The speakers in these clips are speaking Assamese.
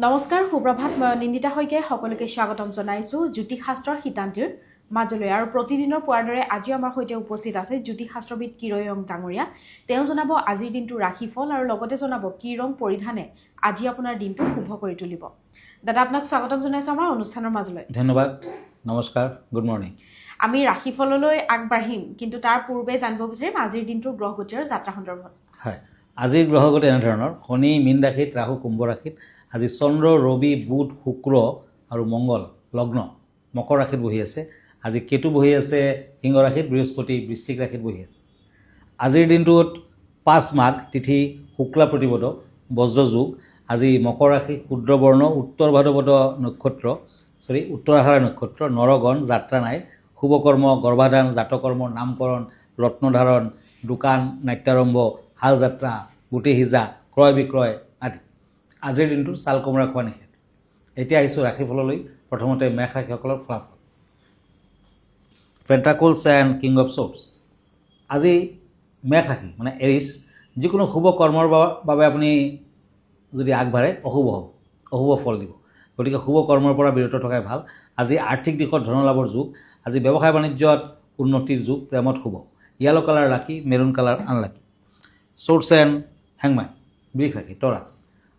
নমস্কাৰ সুপ্ৰভাত মই নিন্দিতা হৈকে সকলোকে স্বাগতম জনাইছো জ্যোতিষশাস্ত্ৰৰ হিতান্তিৰ মাজলৈ আৰু প্ৰতিদিনৰ পুৱাৰ দৰে আজি আমাৰ সৈতে উপস্থিত আছে জ্যোতিষশাস্ত্ৰবিদ কিৰয়ং ডাঙৰীয়া তেওঁ জনাব আজিৰ দিনটো ৰাশিফল আৰু লগতে জনাব কি ৰং পৰিধানে আজি আপোনাৰ দিনটো শুভ কৰি তুলিব দাদা আপোনাক স্বাগতম জনাইছো আমাৰ অনুষ্ঠানৰ মাজলৈ ধন্যবাদ নমস্কাৰ গুড মৰ্নিং আমি ৰাশিফললৈ আগবাঢ়িম কিন্তু তাৰ পূৰ্বে জানিব বিচাৰিম আজিৰ দিনটোৰ গ্ৰহগতিৰ যাত্ৰা সন্দৰ্ভত হয় আজিৰ গ্ৰহগতি এনেধৰণৰ শনি মীন ৰাশিত ৰাহু কুম্ভ ৰাশিত আজি চন্দ্ৰ ৰবি বুধ শুক্ৰ আৰু মংগল লগ্ন মকৰ ৰাশিত বহি আছে আজি কেতু বহি আছে সিংহ ৰাশিত বৃহস্পতি বৃশ্চিক ৰাশিত বহি আছে আজিৰ দিনটোত 5 মাঘ তিথি শুক্লা প্ৰতিপদ বজ্ৰ যোগ আজি মকৰ ৰাশি ক্ষুদ্ৰ বৰ্ণ উত্তৰ ভাদ্ৰপদ নক্ষত্ৰ উত্তৰাষাঢ়া নক্ষত্ৰ নৰগণ যাত্ৰা নাই শুভকৰ্ম গৰ্ভাধান জাতকৰ্ম নামকৰণ ৰত্নধাৰণ দোকান নাট্যাৰম্ভ হাল যাত্ৰা গুটি সিজা ক্ৰয় বিক্ৰয় আদি আজিৰ দিনটো চাল কোমোৰা খোৱা নিষেধ এতিয়া আহিছোঁ ৰাশিফললৈ প্ৰথমতে মেষ ৰাশিসকলৰ ফলাফল পেণ্টাকলছ এণ্ড কিং অফ শ্বৰ্টছ আজি মেষ ৰাশি মানে এৰিছ যিকোনো শুভ কৰ্মৰ বাবে আপুনি যদি আগবাঢ়ে অশুভ ফল দিব গতিকে শুভ কৰ্মৰ পৰা বিৰত থকাই ভাল আজি আৰ্থিক দিশত ধনলাভৰ যুগ আজি ব্যৱসায় বাণিজ্যত উন্নতিৰ যুগ প্ৰেমত শুভ yellow colour lucky maroon colour unlucky swords and হেংমেন বৃষ ৰাশি টৰাছ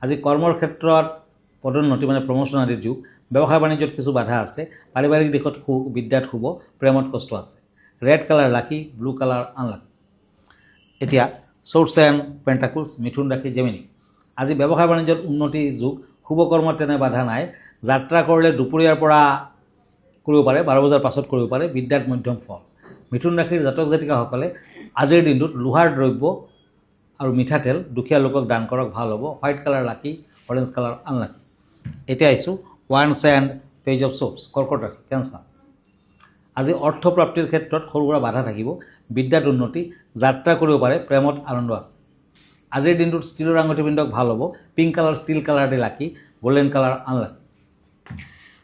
আজি কৰ্মৰ ক্ষেত্ৰত পদোন্নতি মানে প্ৰমোশ্যন আদিৰ যুগ ব্যৱসায় বাণিজ্যত কিছু বাধা আছে পাৰিবাৰিক দিশত সুখ বিদ্যাত শুভ প্ৰেমত কষ্ট আছে red colour lucky blue colour unlucky এতিয়া শ্বৰ্টছ এণ্ড পেণ্টাকলছ মিথুন ৰাশি জেমিনি আজি ব্যৱসায় বাণিজ্যত উন্নতি যুগ শুভ কৰ্মত তেনে বাধা নাই যাত্ৰা কৰিলে দুপৰীয়াৰ পৰা কৰিব পাৰে 12 বজাৰ পাছত কৰিব পাৰে বিদ্যাত মধ্যম ফল মিথুন ৰাশিৰ জাতক জাতিকাসকলে আজিৰ দিনটোত লোহাৰ দ্ৰব্য আৰু মিঠাতেল দুখীয়া লোকক দান কৰক ভাল হ'ব হোৱাইট কালাৰ লাকি অৰেঞ্জ কালাৰ আনলাকি এতিয়া আহিছোঁ once and page of shorts কৰ্কট ৰাশি কেঞ্চাৰ আজি অৰ্থপ্ৰাপ্তিৰ ক্ষেত্ৰত সৰু সুৰা বাধা থাকিব বিদ্যাত উন্নতি যাত্ৰা কৰিব পাৰে প্ৰেমত আনন্দ আছে আজিৰ দিনটোত ষ্টীলৰ আঙুঠি পিন্ধক ভাল হ'ব পিংক কালাৰ ষ্টীল কালাৰ দি লাকি গোল্ডেন কালাৰ আনলাকি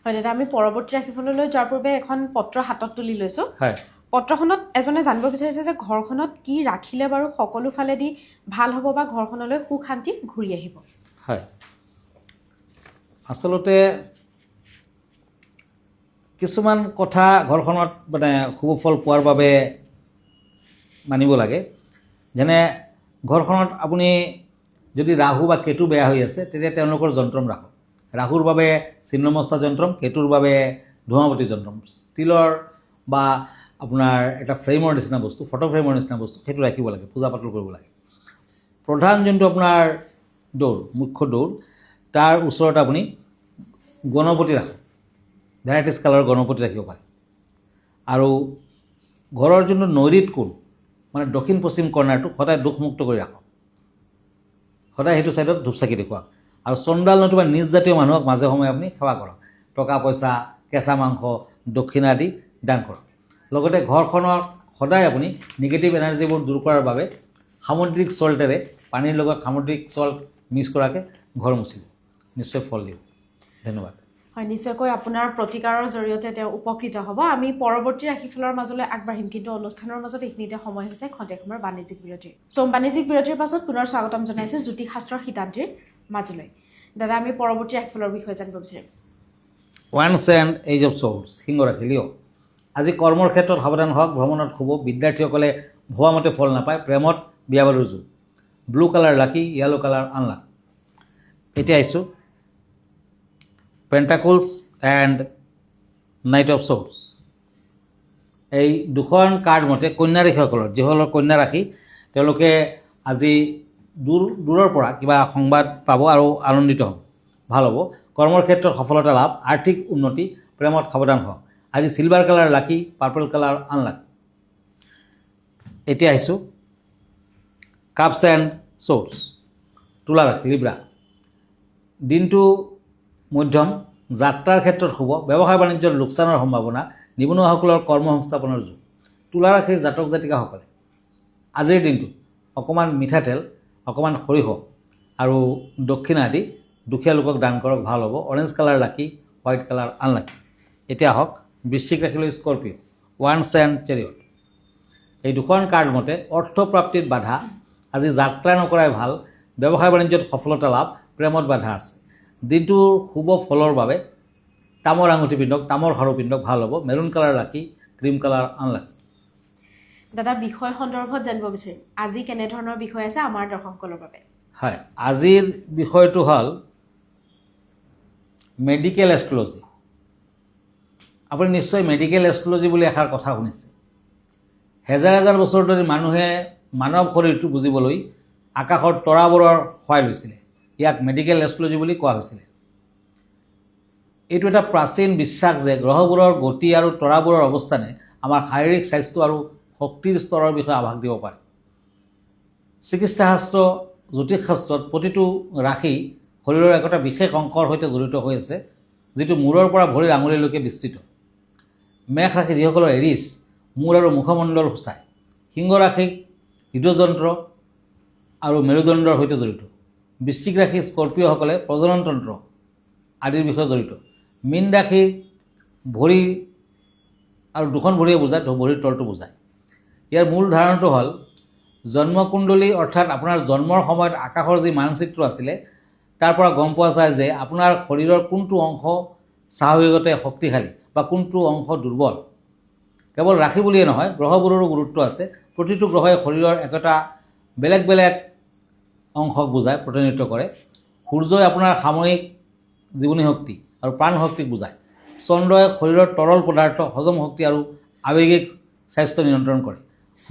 হয় দাদা আমি পৰৱৰ্তী ৰাশিফললৈ যোৱাৰ পূৰ্বে এখন পত্ৰ হাতত তুলি লৈছোঁ হয় পত্ৰখনত এজনে জানিব বিচাৰিছে যে ঘৰখনত কি ৰাখিলে বাৰু সকলো ফালেদি ভাল হ'ব বা ঘৰখনলৈ সুখ শান্তি ঘূৰি আহিব হয় আচলতে কিছুমান কথা ঘৰখনত মানে শুভ ফল পোৱাৰ বাবে মানিব লাগে যেনে ঘৰখনত আপুনি যদি ৰাহু বা কেতু বেয়া হৈ আছে তেতিয়া তেওঁলোকৰ যন্ত্ৰম ৰাখক ৰাহুৰ বাবে ছিন্নমস্তা যন্ত্ৰম কেতুৰ বাবে ধোঁৱাবতী যন্ত্ৰম ষ্টীলৰ বা আপোনাৰ এটা ফ্ৰেমৰ নিচিনা বস্তু ফটো ফ্ৰেমৰ নিচিনা বস্তু সেইটো ৰাখিব লাগে পূজা পাতল কৰিব লাগে প্ৰধান যোনটো আপোনাৰ দৌৰ মুখ্য দৌৰ তাৰ ওচৰত আপুনি গণপতি ৰাখক ভেৰাইটিজ কালাৰৰ গণপতি ৰাখিব পাৰে আৰু ঘৰৰ যোনটো নৈৰিত কোণ মানে দক্ষিণ পশ্চিম কৰ্ণাৰটো সদায় দুখমুক্ত কৰি ৰাখক সদায় সেইটো ছাইডত ধূপচাকি দেখুৱাওক আৰু চণ্ডাল নতুবা নিজ জাতীয় মানুহক মাজে সময়ে আপুনি সেৱা কৰক টকা পইচা কেঁচা মাংস দক্ষিণা আদি দান কৰক লগতে ঘৰখনত সদায় আপুনি নিগেটিভ এনাৰ্জিবোৰ দূৰ কৰাৰ বাবে সামুদ্ৰিক চল্টেৰে পানীৰ লগত সামুদ্ৰিক চল্ট মিক্স কৰাকৈ ঘৰ মুচিব নিশ্চয় ফল দিব ধন্যবাদ হয় নিশ্চয়কৈ আপোনাৰ প্ৰতিকাৰৰ জৰিয়তে তেওঁ উপকৃত হ'ব আমি পৰৱৰ্তী ৰাশিফলৰ মাজলৈ আগবাঢ়িম কিন্তু অনুষ্ঠানৰ মাজত এইখিনিতে সময় হৈছে খন্তেক সময়ৰ বাণিজ্যিক বিৰতিৰ বাণিজ্যিক বিৰতিৰ পাছত পুনৰ স্বাগতম জনাইছোঁ জ্যোতিষশাস্ত্ৰৰ হিতান্তিৰ মাজলৈ দাদা আমি পৰৱৰ্তী ৰাশিফলৰ বিষয়ে জানিব বিচাৰিম ওৱান্স এণ্ড এজ অফ শ্বৰ্টছ সিংহ ৰাশি লিঅ' আজি কৰ্মৰ ক্ষেত্ৰত সাৱধান হওক ভ্ৰমণত শুভ বিদ্যাৰ্থীসকলে ভবা মতে ফল নাপায় প্ৰেমত বিয়া বাৰুৰ যুগ ব্লু কালাৰ লাকি য়েলো কালাৰ আনলাকি এতিয়া আহিছোঁ পেণ্টাকলছ এণ্ড নাইট অফ শ্বৰ্টছ এই দুখন কাৰ্ড মতে কন্যা ৰাশিসকলৰ যিসকলৰ কন্যা ৰাশি তেওঁলোকে আজি দূৰৰ পৰা কিবা সংবাদ পাব আৰু আনন্দিত হ'ব ভাল হ'ব কৰ্মৰ ক্ষেত্ৰত সফলতা লাভ আৰ্থিক উন্নতি প্ৰেমত সাৱধান হওক আজি চিলভাৰ কালাৰ লাকি পাৰ্পল কালাৰ আনলাকি এতিয়া আহিছোঁ কাপছ এণ্ড শ্বৰ্টছ তুলা ৰাশি লিব্ৰা দিনটো মধ্যম যাত্ৰাৰ ক্ষেত্ৰত শুভ ব্যৱসায় বাণিজ্যৰ লোকচানৰ সম্ভাৱনা নিবনুৱাসকলৰ কৰ্মসংস্থাপনৰ যুগ তুলা ৰাশিৰ জাতক জাতিকাসকলে আজিৰ দিনটোত অকণমান মিঠাতেল অকণমান সৰিয়হ আৰু দক্ষিণা আদি দুখীয়া লোকক দান কৰক ভাল হ'ব অৰেঞ্জ কালাৰ লাকি হোৱাইট কালাৰ আনলাকি এতিয়া হওক বৃশ্চিক ৰাশিলৈ স্কৰ্পিঅ' ওৱান্স এণ্ড চেৰিয়ট এই দুখন কাৰ্ড মতে অৰ্থপ্ৰাপ্তিত বাধা আজি যাত্ৰা নকৰাই ভাল ব্যৱসায় বাণিজ্যত সফলতা লাভ প্ৰেমত বাধা আছে দিনটোৰ শুভ ফলৰ বাবে তামৰ আঙুঠি পিন্ধক, তামৰ খাৰু পিন্ধক, ভাল হ'ব। মেৰুন কালাৰ লাকি, ক্ৰীম কালাৰ আনলাকি। দাদা বিষয় সন্দৰ্ভত জানিব বিচাৰিম আজি কেনেধৰণৰ বিষয় আছে আমাৰ দৰ্শকসকলৰ বাবে? হয়, আজিৰ বিষয়টো হ'ল মেডিকেল এষ্ট্ৰলজি। আপুনি নিশ্চয় মেডিকেল এষ্ট্ৰলজি বুলি এষাৰ কথা শুনিছে। হেজাৰ হেজাৰ বছৰ ধৰি মানুহে মানৱ শৰীৰটো বুজিবলৈ আকাশৰ তৰাবোৰৰ সহায় লৈছিলে। ইয়াক মেডিকেল এষ্ট্ৰলজি বুলি কোৱা হৈছিলে। এইটো এটা প্ৰাচীন বিশ্বাস যে গ্ৰহবোৰৰ গতি আৰু তৰাবোৰৰ অৱস্থানে আমাৰ শাৰীৰিক স্বাস্থ্য আৰু শক্তিৰ স্তৰৰ বিষয়ে আভাস দিব পাৰে। চিকিৎসা শাস্ত্ৰ, জ্যোতিষ শাস্ত্ৰত প্ৰতিটো ৰাশি শৰীৰৰ একোটা বিশেষ অংশৰ সৈতে জড়িত হৈ আছে, যিটো মূৰৰ পৰা ভৰিৰ আঙুলিলৈকে বিস্তৃত। মেষ ৰাশি যিসকলৰ এৰিছ মূৰ আৰু মুখমণ্ডল সূচায়। সিংহ ৰাশিক হৃদযন্ত্ৰ আৰু মেৰুদণ্ডৰ সৈতে জড়িত। বৃশ্চিক ৰাশি স্কৰ্পিঅ'সকলে প্ৰজনন তন্ত্ৰ আদিৰ বিষয়ে জড়িত। মীন ৰাশি ভৰি আৰু দুখন ভৰিয়ে বুজায়, ভৰিৰ তলটো বুজায়। ইয়াৰ মূল ধাৰণটো হ'ল জন্মকুণ্ডলী, অৰ্থাৎ আপোনাৰ জন্মৰ সময়ত আকাশৰ যি মানচিত্ৰ আছিলে তাৰ পৰা গম পোৱা যায় যে আপোনাৰ শৰীৰৰ কোনটো অংশ স্বাভাৱিকতে শক্তিশালী বা কোনটো অংশ দুৰ্বল। কেৱল ৰাশি বুলিয়ে নহয়, গ্ৰহবোৰৰো গুৰুত্ব আছে। প্ৰতিটো গ্ৰহই শৰীৰৰ একোটা বেলেগ বেলেগ অংশক বুজায়, প্ৰতিনিধিত্ব কৰে। সূৰ্যই আপোনাৰ সাময়িক জীৱনী শক্তি আৰু প্ৰাণ শক্তিক বুজায়। চন্দ্ৰই শৰীৰৰ তৰল পদাৰ্থ, হজম শক্তি আৰু আৱেগিক স্বাস্থ্য নিয়ন্ত্ৰণ কৰে।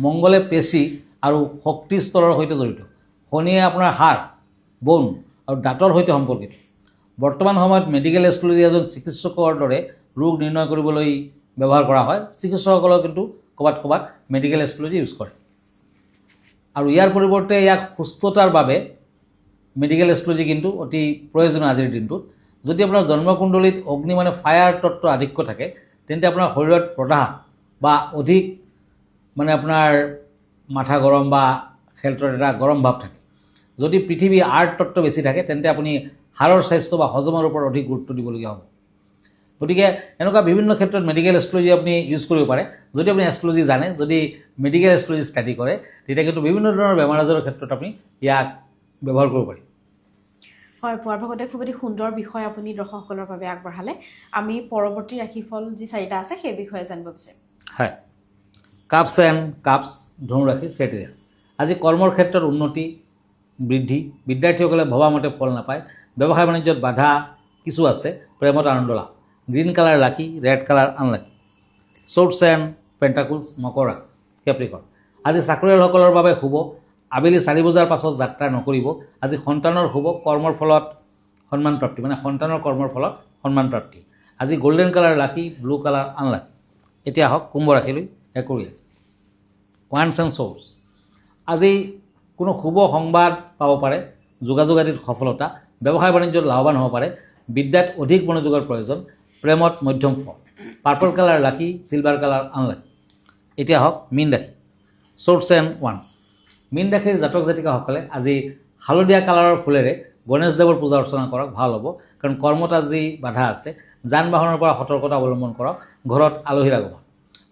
মংগলে পেশী আৰু শক্তি স্তৰৰ সৈতে জড়িত। শনিয়ে আপোনাৰ হাড়, বন আৰু দাঁতৰ সৈতে সম্পৰ্কিত। বৰ্তমান সময়ত মেডিকেল এষ্ট্ৰলজি এজন চিকিৎসকৰ দৰে ৰোগ নিৰ্ণয় কৰিবলৈ ব্যৱহাৰ কৰা হয়। চিকিৎসকসকলেও কিন্তু ক'ৰবাত মেডিকেল এষ্ট্ৰলজি ইউজ কৰে। আৰু ইয়াৰ পৰিৱৰ্তে ইয়াক সুস্থতাৰ বাবে মেডিকেল এষ্ট্ৰলজি কিন্তু অতি প্ৰয়োজনীয় আজিৰ দিনটোত। যদি আপোনাৰ জন্মকুণ্ডলীত অগ্নি মানে ফায়াৰ তত্ত্ব আধিক্য থাকে, তেন্তে আপোনাৰ শৰীৰত প্ৰদাহ বা অধিক মানে আপোনাৰ মাথা গৰম বা হেল্থৰ এটা গৰম ভাৱ থাকে। যদি পৃথিৱী আৰ্ট তত্ত্ব বেছি থাকে, তেন্তে আপুনি হাড়ৰ স্বাস্থ্য বা হজমৰ ওপৰত অধিক গুৰুত্ব দিবলগীয়া হ'ব। গতিকে এনেকুৱা বিভিন্ন ক্ষেত্ৰত মেডিকেল এষ্ট্ৰলজি আপুনি ইউজ কৰিব পাৰে। যদি আপুনি এষ্ট্ৰলজি জানে, যদি মেডিকেল এষ্ট্ৰলজি ষ্টাডি কৰে, তেতিয়া কিন্তু বিভিন্ন ধৰণৰ বেমাৰ আজাৰৰ ক্ষেত্ৰত আপুনি ইয়াক ব্যৱহাৰ কৰিব পাৰে। হয়, পুৱাৰ ভাগতে খুব এটি সুন্দৰ বিষয় আপুনি দৰ্শকসকলৰ বাবে আগবঢ়ালে। আমি পৰৱৰ্তী ৰাশিফল যি 4টা আছে সেই বিষয়ে জানিব বিচাৰিম। হয়, কাপছ এণ্ড কাপছ, ধনুৰাশি, চেটিৰিয়াছ। আজি কৰ্মৰ ক্ষেত্ৰত উন্নতি বৃদ্ধি। বিদ্যাৰ্থীসকলে ভবামতে ফল নাপায়। ব্যৱসায় বাণিজ্যত বাধা কিছু আছে। প্ৰেমত আনন্দ লাভ। Green colour lucky, red colour unlucky. Swords and pentacles, মকৰ ৰাশি, কেপ্ৰিকৰ্ণ। আজি চাকৰিয়ালসকলৰ বাবে শুভ। আবেলি 4 বজাৰ পাছত যাত্ৰা নকৰিব। আজি সন্তানৰ শুভ, কৰ্মৰ ফলত সন্মান প্ৰাপ্তি, মানে সন্তানৰ কৰ্মৰ ফলত সন্মান প্ৰাপ্তি। আজি golden colour lucky, blue colour unlucky. এতিয়া আহক কুম্ভ ৰাশিলৈ, একুৰিয়াছ। ওৱান্স এণ্ড শ্বৰ্টছ। আজি কোনো শুভ সংবাদ পাব পাৰে। যোগাযোগ আদিত সফলতা। ব্যৱসায় বাণিজ্যত লাভৱান হ'ব পাৰে। বিদ্যাত অধিক মনোযোগৰ প্ৰয়োজন। প্ৰেমত মধ্যম ফল। পাৰ্পল কালাৰ লাকি, চিলভাৰ কালাৰ আনলাকি। এতিয়া আহক মীন ৰাশি, শ্বৰ্টছ এণ্ড ওৱান্স। মীন ৰাশিৰ জাতক জাতিকাসকলে আজি হালধীয়া কালাৰৰ ফুলেৰে গণেশদেৱৰ পূজা অৰ্চনা কৰক, ভাল হ'ব। কাৰণ কৰ্মত আজি বাধা আছে। যান বাহনৰ পৰা সতৰ্কতা অৱলম্বন কৰক। ঘৰত আলহীৰ আগমন।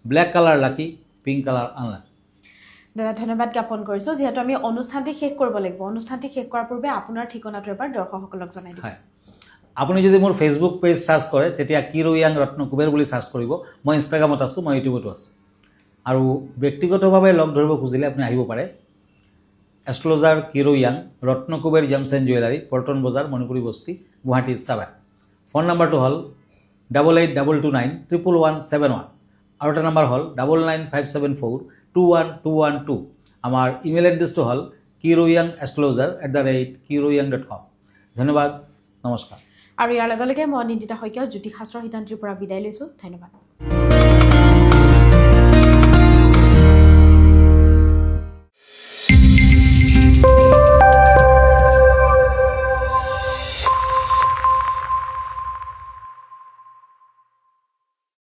ব্লেক কালাৰ লাকি, পিংক কালাৰ আনলাকি। দাদা ধন্যবাদ জ্ঞাপন কৰিছোঁ। যিহেতু আমি অনুষ্ঠানটি শেষ কৰিব লাগিব, অনুষ্ঠানটি শেষ কৰাৰ পূৰ্বে আপোনাৰ ঠিকনাটো এবাৰ দৰ্শকসকলক জনাই দিব। হয়, আপুনি যদি মোৰ ফেচবুক পেজ চাৰ্চ কৰে, তেতিয়া কিৰো য়াং ৰত্ন কুবেৰ বুলি চাৰ্চ কৰিব। মই ইনষ্টাগ্ৰামত আছোঁ, মই ইউটিউবতো আছোঁ। আৰু ব্যক্তিগতভাৱে লগ ধৰিব খুজিলে আপুনি আহিব পাৰে। এষ্ট্ৰলজাৰ কিৰো য়াং, Ratna Kuber gems and jewellery, Paltan Bazaar, Manipuri বস্তি, গুৱাহাটী 7। ফোন নাম্বাৰটো হ'ল 8822911171। আৰু এটা নাম্বাৰ হ'ল 9957421212। আমাৰ ইমেইল এড্ৰেছটো হ'ল kiroyangastrologer@kiroyang.com। ধন্যবাদ, নমস্কাৰ। আৰু ইয়াৰ লগে লগে মই নিন্দিতা শইকীয়া জ্যোতিষশাস্ত্ৰ সিদ্ধান্তিৰ পৰা বিদায় লৈছোঁ। ধন্যবাদ।